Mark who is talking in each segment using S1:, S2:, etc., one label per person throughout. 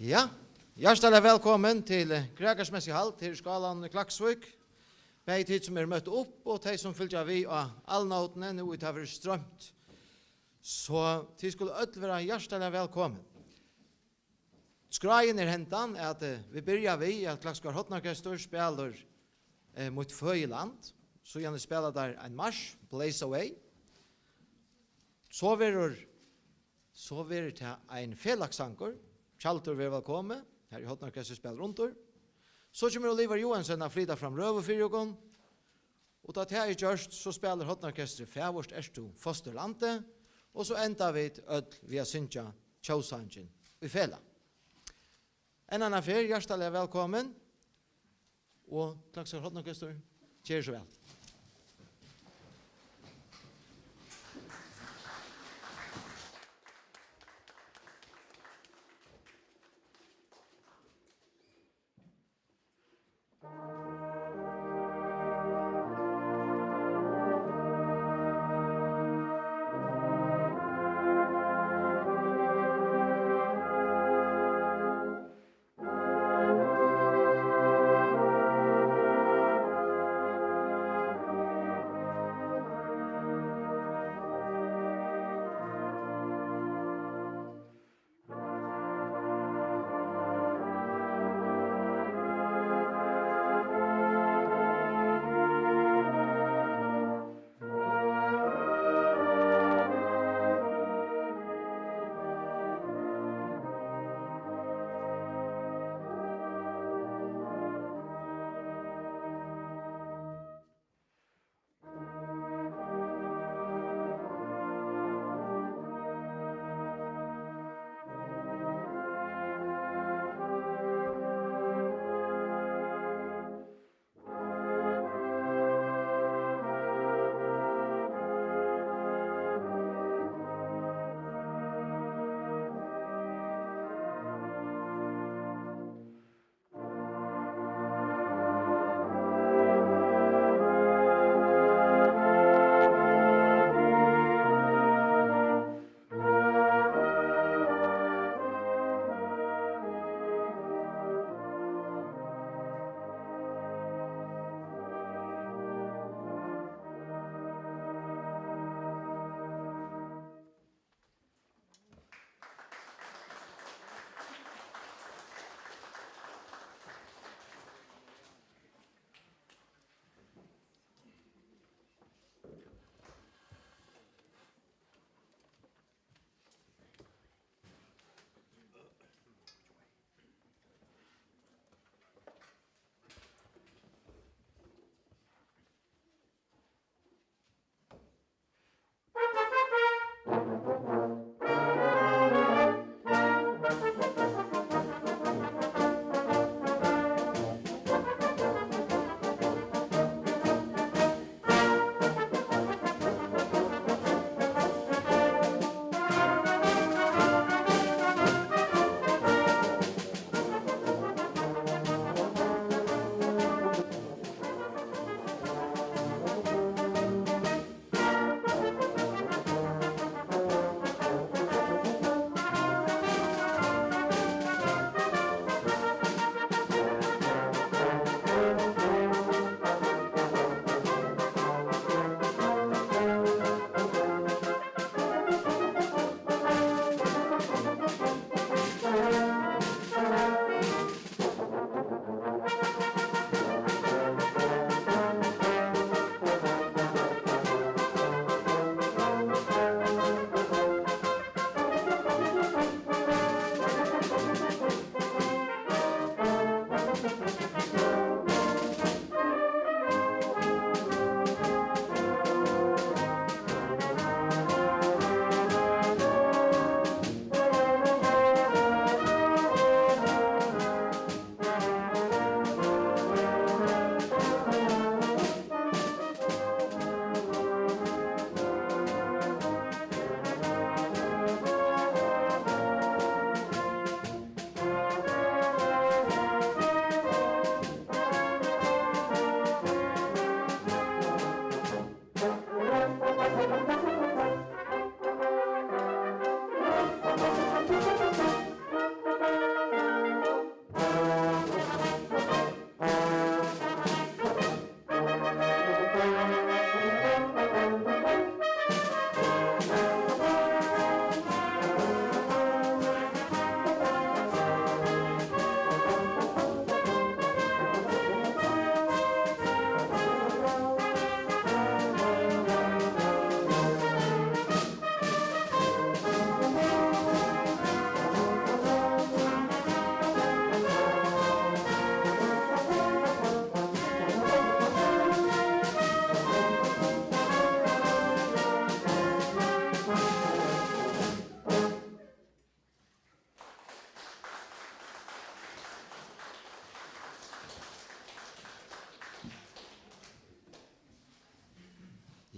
S1: Ja, hjertelig velkommen til Gregersmessig halt her i skalan Klaksvik. Begge tid som møtt opp, og de som fylgjer vi av allnåtene, nå ut har vært strømt. Så de skulle ødel være hjertelig velkommen. Skraien hentan at vi byrjar vi at Klakskar Hotnarkestor spiller mot Føyeland. Så gjerne spiller der en marsch, Blaze Away. Så vil det til en felaksanker. Kjaltur vil velkommen. Her i Hotnarkestor spiller rundt. Så kommer Oliver Johansen og flytta fram røverfyrjøkken. Og da det er gjørst, så spiller Hotnarkestor Fævorst Erstu Fosterlandet. Og så enda vi via Syntja Tjausangen i Fela. En annan fer, hjertelig velkommen. Og Klakskar Hotnarkestor, kjære så vel.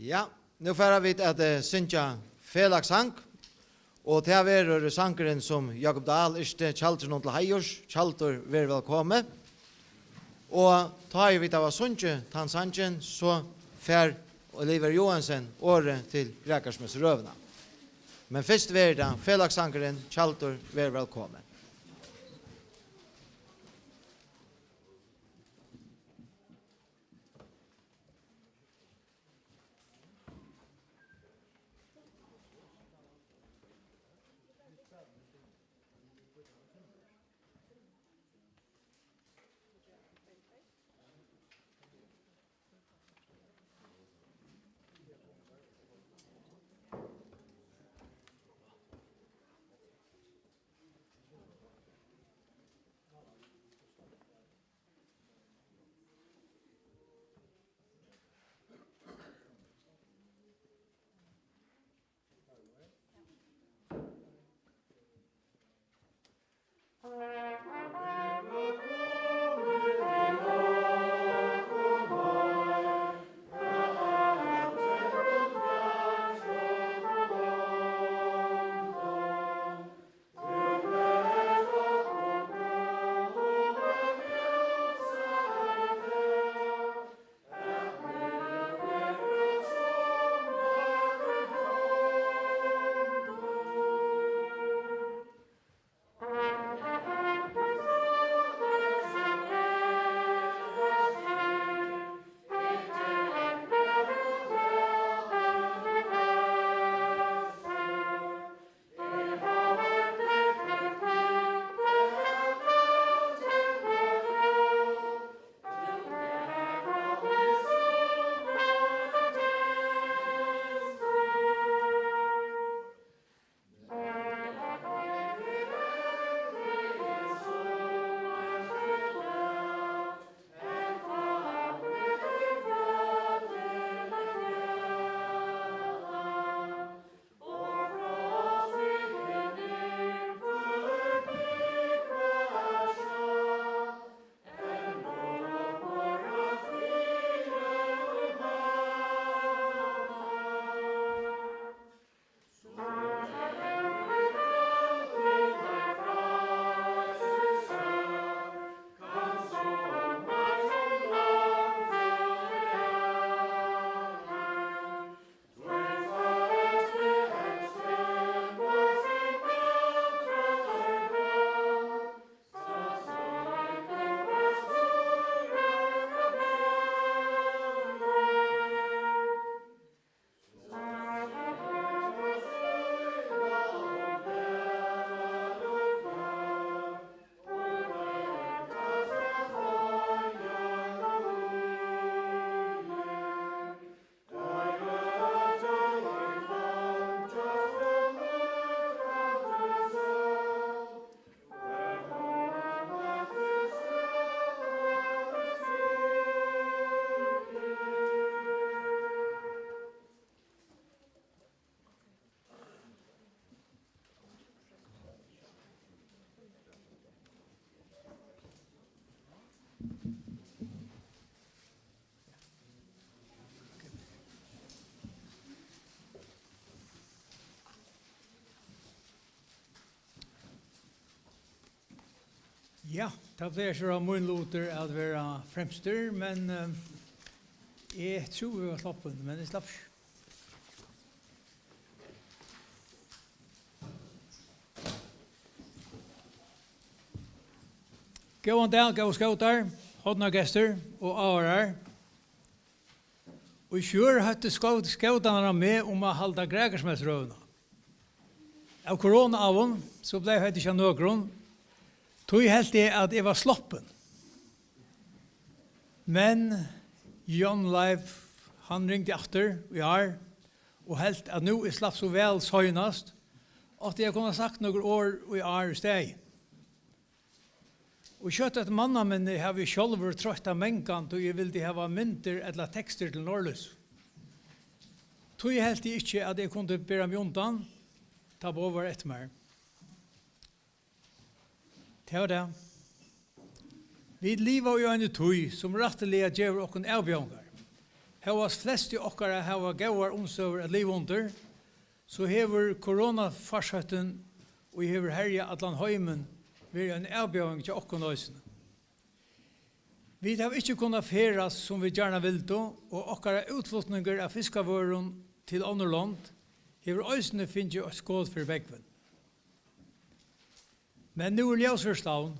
S1: Ja, nu får vi at synja felagssang, og til er sangeren som Jakob Dahl Yrste Kjaltur nå til Heiors, Kjaltur vær velkommen. Og ta vi av sunje tan sangen, så fer Oliver Johansen året til Grekarsmes røvna. Men først vil det felagssangeren Kjaltur vær velkommen.
S2: Ja, det blir så min låter at være fremster, men jeg tror vi var slappen, men jeg slapp ikke. Gåan dag, gå skautar, hodna gester og avrar. Og kjør høtte skautarna med om å halda Grekarsmesrøvna. Av korona-avon så ble jeg ikke noen. Tog helt det at jeg var sloppen. Men John Leif, han ringte efter i år, og helt at nå er slapp så vel søgnast, at jeg kunne sagt noen år i år i steg. Og kjøtt at mannen min har vi selv trøtt av mennkant, og jeg ville ha mynter eller tekster til Norløs. Tog helt ikke at jeg kunne bære meg undan, ta på over etter meg. Det var det. Vi lever i en tøy som rettelig gjør oss avbjørnger. Havas flest i okkara hava gauar omstøver at liv under, så hever koronafarsøtten og hever herja atlan heimen vi en avbjøring til okkon nøysene. Vi har ikke kunnet feras som vi gjerne vil da, og okkara utflutninger av fiskavøren til andre land hever øysene finnes et skål for begven. Men nu ljøsforstavn,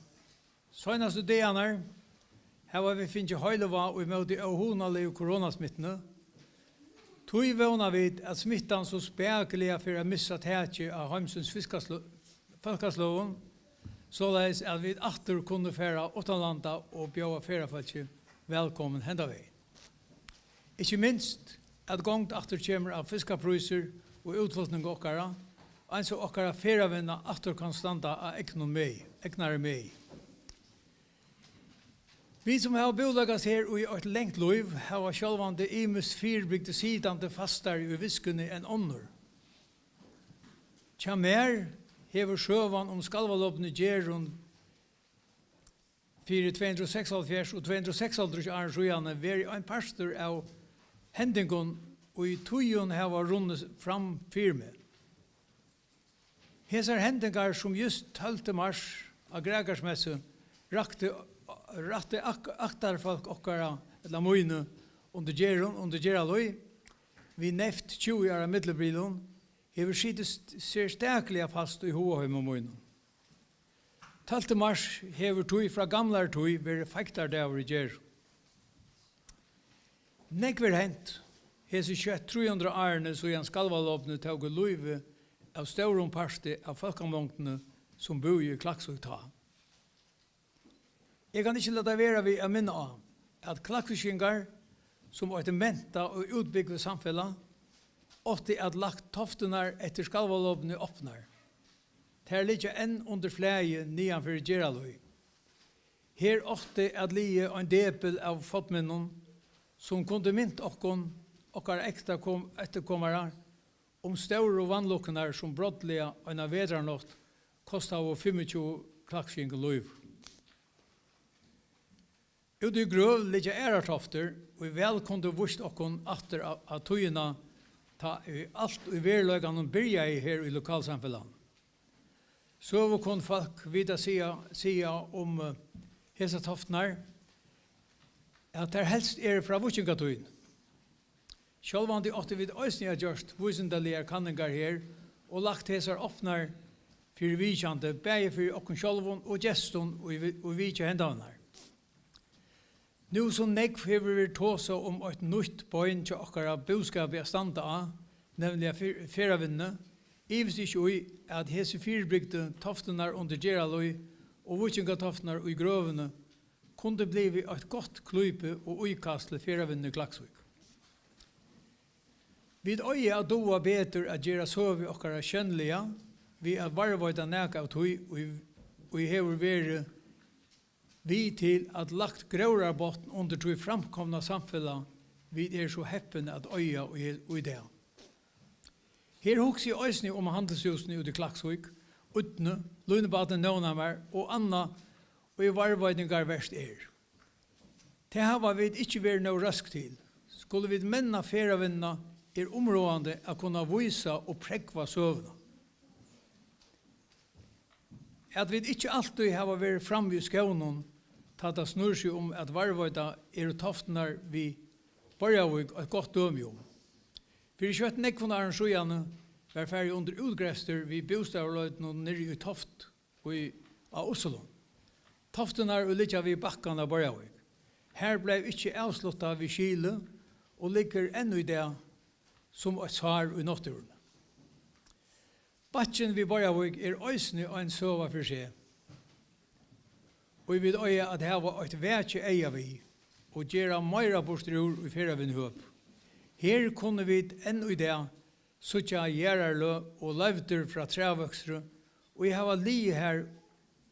S2: søgnaste deaner, har vi finnes høyleva og i møte av honalige koronasmittene, tog vana vid at smittan så spekeliga for å missa tætje av heimsens folkesloven, såleis at vi atter kunne færa utanlanda og bjøva færafolkje velkommen henda vei. Ikke minst at gongt atter kommer av fiskapryser og utflutning okkara, eins og okkara færavinna atter kan standa av eknare mei. Vi som har bolagas her og i et lengt liv har sjálvande imus fyrbygde sidande fastar i viskunni enn ånder. Tja mer hever sjøvan om skalvalopne gjerun 276 og 276 år sjøjane veri ein pastor av hendingon og i tujon hava rundet fram firme. Hesar hendingar som just 12. mars av Gregarsmesse ratte aktarfolk okkara eller moine under geraloi vi neft 20 år av middelbrilon hever sidest ser stekliga fast i hoaheim og moine. 12. mars hever tui fra gamlar tui veri feiktar devar i ger. Nekver hent hesi 300 årene så igjen skalvalopne tog luive av stauron parste av folkamvångtene som bor i Klaksvik ta. Jeg kan ikke lade være vi å minne av at klaksvikingar som var et menta og utbygget samfellet åtte at lagt toftenar etter skalvalopne åpnar. Her ligger enn under flæge nianfor Geraløy. Her åtte at lie en depel av fotminnen som kunne mint okkar ekta etterkommere om større og vannlukkenar som brottlige en av vedranått kostet av 25 klaksvikingar løyv. Ute i grøv ligger ærartofter, og vi vel kunne vust okkon atter av tøyina ta alt i verløygene byrja i her i lokalsamfunnet. Så vi kunne folk videre sia om hese toftnar, at det helst fra vutsingatøyen. Sjølvandi åtte vi òsni har gjørst vusindalige kanningar her, og lagt hesar oppnar for vidkjante, bæge for okkon sjølvun og gestun og vidkja hendavnar. Nu som nekv hever vi tåsa om et nytt bøyn til okkara boskap i standa av, nemlig feravinne, ivis ikke ui at hese fyrbygde toftenar under Geraløy og vutsinga toftenar i grøvene kunde blivi et godt klype og uikast til feravinne Klaksvik. Vid øye at doa betur at gjera søvi okkara kjønnliga, vi er varvøyda neka av tøy og hever veri vi til at lagt grøvrarbåten under tog framkomna samfunnet vi så heppen at øya og i det. Her hoks i øysni om handelshusene ut i Klaksvik, utne, Lunebaden Nøvnammer og Anna og i varvøydningar verst Det har vi ikke vært noe rask til. Skulle vi menna feravinna områdende å kunne vise og prekva søvna. At vi ikke alltid har vært framme i skånen det snur seg om at varvøyda toftnar vi Borgavik et godt døme om. For i kjøtt nekvånda arrangøyene var ferdig under utgrester vi bostavløyden og nere i Toft av Oslo. Toftenar og litt av i bakkan av Borgavik. Her ble ikke avsluttet ved Kile og ligger ennå i det som et svar i naturen. Bakken vi Borgavik øysene og en søva for seg. Og vi vil øye at det var et vekje eia vi, og gjøre meira borstrur i feravinnhøp. Her kunne vi ennå i det, suttja gjerarlø og løvder fra trevøksre, og jeg har li her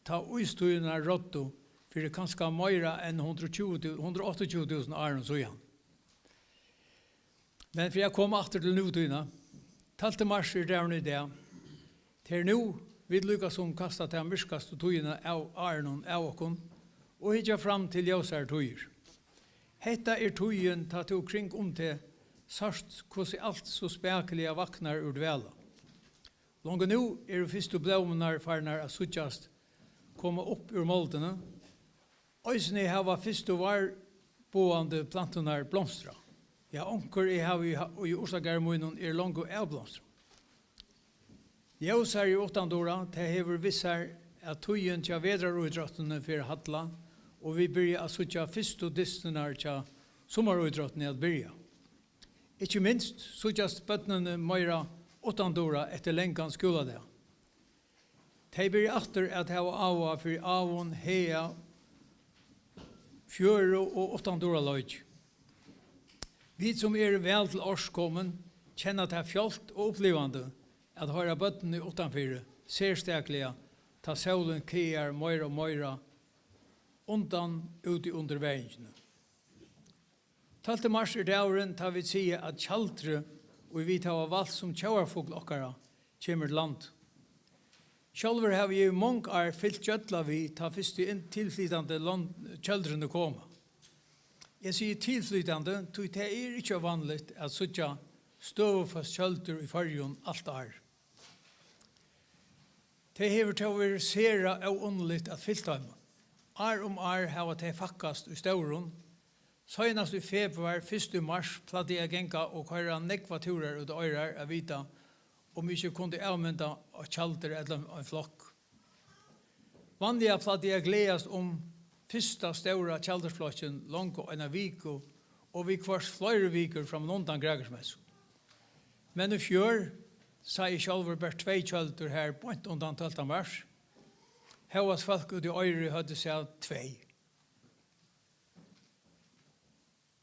S2: ta uistøyene råddo, for det kanskje meira enn 128 000 åren så igjen. Men for jeg kom atter til nutøyene, 12. mars der i det, til nå, vi lykkes som kastet til myrskast og tøyene av Arnon av okken, og hittet fram til ljøsere tøyer. Hetta tøyen ta to kring til sørst hvordan alt så spekelig vaknar ur dvela. Longa nu fyrstu blomnar farnar a suttjast komma upp ur moldene. Øysene hava fyrstu var boande plantunar blomstra. Ja, onkur i Orsagarmunnen longu blomstra. Jøsar i åttandora, det hever vissar at tøyen tja vedrarudrottene for hadla, og vi byrja a suttja fyrstu distunar tja sommarudrottene at byrja. Ikke minst suttjast bøtnene meira åttandora etter lengan skola det. De byrja atter at hava ava for avon, hea, fjøre og åttandora løg. Vi som vel til årskommen, kjenner det fjolt og opplevande at høyra bøttene utanfyrir ser stekliga ta solen kiar meira og meira undan uti under vegene. 12. mars dævren ta vi sige at kjaldre og vi tar valgt som tjauarfugl okkara kjemur land. Sjálfur har vi i mång fyllt kjøtla vi ta fyrstu inn tilflytande kjaldrene koma. Jeg sier tilflytande, tog det ikke vanligt at suttja støvfast kjaldr i fargen alt Det hever til å være sera og underligt at fyllt dem. Hava det fakkast i stauron. Søgnast i februar, 1. mars, platte jeg genga og køyra nekva turer ut øyrar av vita om vi ikke kunne avmynda av kjalder eller en flokk. Vanliga platte jeg gledast fyrsta stora kjaldersflokken langt og en viku og vi kvars flere vikur fra London Gregersmess. Men i fjør sa jeg sjálfur bare 2 kjalder her point undan 12. mars. Hevas folk ut i øyre hadde seg 2.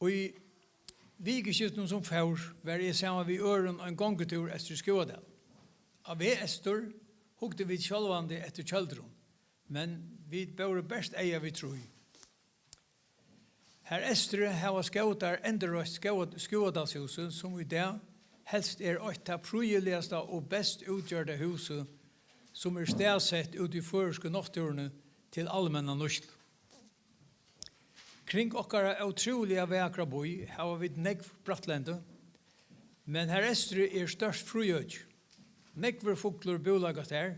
S2: Og i vikeskiften som fjør var jeg sammen ved øren en gongetur etter Skådal. Av Estor hugde vi sjálvande etter kjaldron, men vi bør best eia vi tro. Her Estor hava skådar enderøst Skådalshuset som i dag helst et av prøyeligste og best utgjørte huset som stedsett ut i føreske natturene til allmenna norsk. Kring okkara utroliga vekra boi har vi negv brattlende, men her Estre størst frujøg. Negver fugler bolagast her,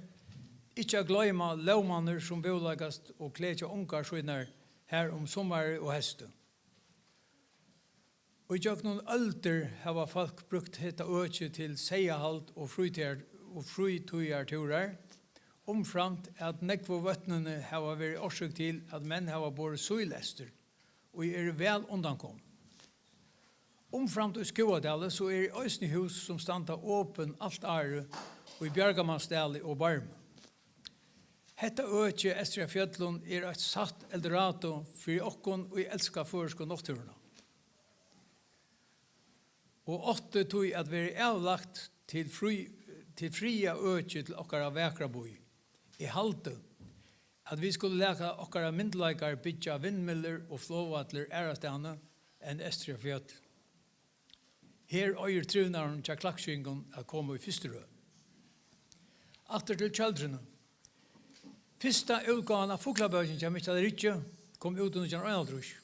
S2: ikkje gløyma lovmanner som bolagast og kledja ungar skjønner her sommar og heste. Og i noen ølter har folk brukt dette økje til seiahalt og frutøyarturer, omframt at nekvo vøtnene har vært årsøk til at menn har båret søylester, og vel undankom. Omframt i Skådale så det øysne hus som standa åpen alt året, og i Bjargamannsdale og Barm. Hetta økje Estra Fjøtlund et satt eldorado for okkon og i elska føresko nokturna. Og 8 tog at vi avlagt til fria økje til okkara vekra boi. I halte at vi skulle leka okkara myndleikar bytja vindmiller og flåvatler ærastane enn Estra Fjøtl. Her øyer trunaren til klakksyngon at komme i fysterø. Atter til kjaldrene. Fyrsta utgåan av Fuglabøkken til Mikkjal Rytje kom ut under Røynaldrus.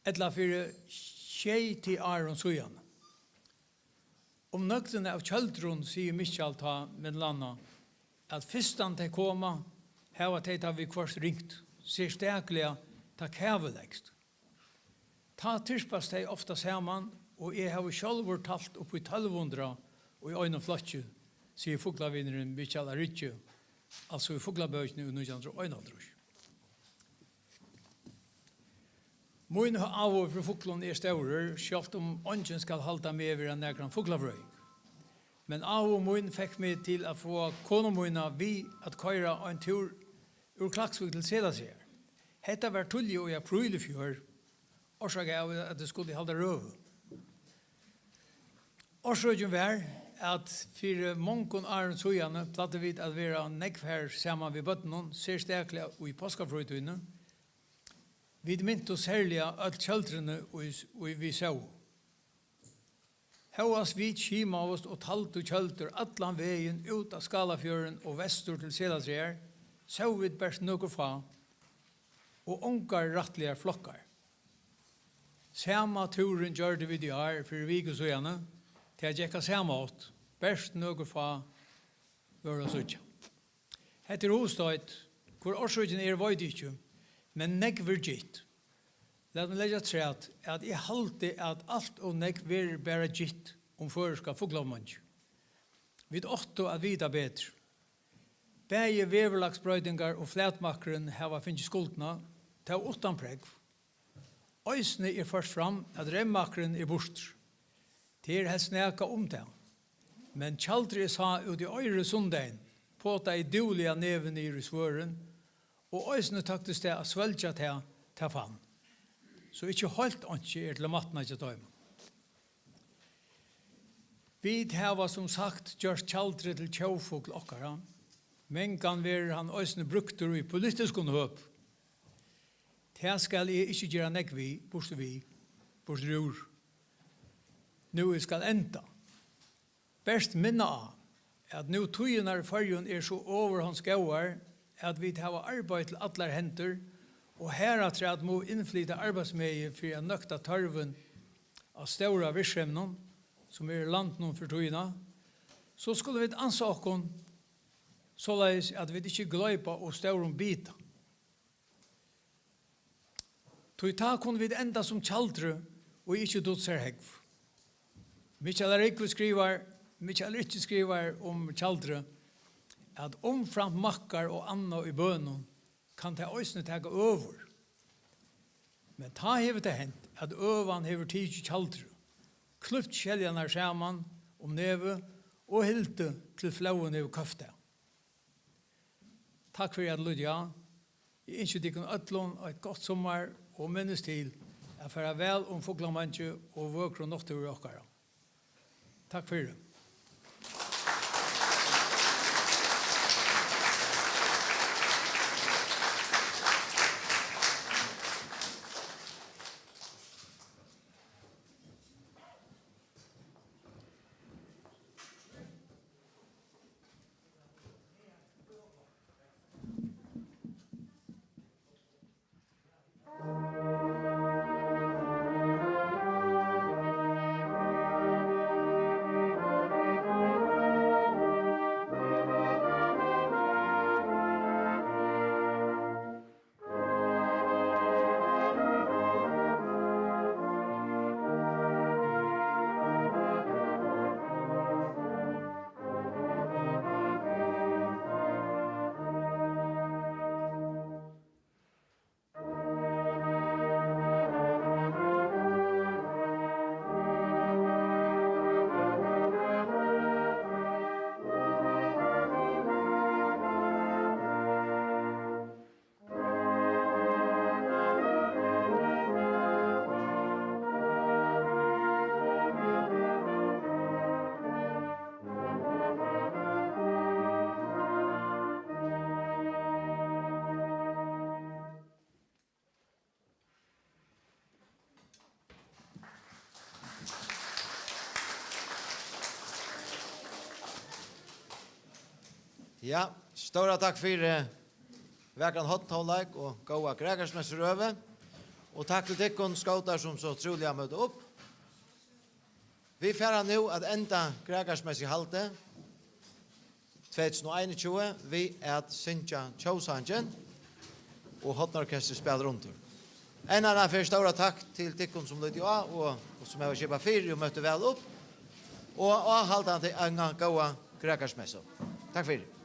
S2: Etla fyrir 6 år sujan. Nøktene av kjaldron sier Mikkjal ta med landa at fyrstan til koma hava teita vi kvart ringt, ser stekliga ta kævelegst. Ta tirspas teg ofta saman, og jeg har sjálfur talt oppi 1200 og i øyne flotje, sier fuglavinneren Mikkjal Rytje, altså i fuglabøkene i 1991. Moin av for fuglon staurer, sjalt ongen skal halda med over en nekran fuglavrøy. Men av og moin fikk meg til å få konomoina vi at køyra en tur ur Klaksvik til Sedasjer. Hetta var tullig og jeg prøylig fjør, årsak av at det skulle halda røv. Årsaken var at for mongon åren søgjane platte vi at være nekv her saman vi bøtten, ser steklig og i påskafrøytøyne. Vi mynt oss herliga alt kjaldrene og vi så. Hauas vi kima av oss og talt og kjaldr atlan veien ut av Skalafjøren og vestur til Sedasjer, så vi bært nøkker fa og ongar rattliga flokkar. Samma turen gjør det vi de har for vik og søgjene, til jeg gikk samme åt, best noe fra vår og søtja. Hette hostøyt, hvor årsøkjen vet ikke, men negg vil gitt. Lad meg legge træt at jeg halte at alt og negg vil bare gitt føreska fuglavmannsj. Vi åtto at vita bedre. Begge veverlagsbrøydingar og flætmakeren hava finnst skuldna, ta utan pregg. Øysene først fram at remmakeren borster. Det helst snäka det. Men Kjaldri sa ut i øyre sundagen, påta i dåliga neven i svøren, og øysene taktes det at svelja til fann. Så ikke holdt ikke til matna til døyma. Vi hava som sagt gjort Kjaldri til tjåfugl okkara, men kan være han øysene brukter i politisk høp. Det skal jeg ikke gjøre nek vi, borstrur. Nå skal enda. Best minna av at nå tøyene fargen så overhåndsgåar at vi har arbeid til alle henter, og her at vi må innflyte arbeidsmedie for å nøkta tarven av større virksomheten, som land noen for tøyene, så skulle vi ansa oss såleis at vi ikke gløypa og større bita. Tøyta kunne vi enda som Kjaldre og ikke dotser hegv. Michael Rikve skriver om Kjaldre at omframt makkar og anna i bønnen kan ta øysene tega over. Men ta hever det hent at øvan hever tid til Kjaldre, kluft kjelljene saman om neve og hilte til flauen hever køfte. Takk for at Ludja. Jeg ønsker dere ødlån og et godt sommer og minnes til at færa vel om Fuglamantje og vøker og nokter og okkara. Takk for det.
S1: Ja, stora takk for vekran hotnhålleik og gåa gregarsmesserøve. Og takk til tikkun skautar som så trolig har møtt opp. Vi færa nå at enda gregarsmessig halte 2021 vi at Sintja Tjåsangen og hotnorkester spiller rundt. En annan for stora takk til tikkun som lytte av og som har kjøpt fyr og møtte vel opp. Og halte han til en gåa gregarsmesser. Takk for det.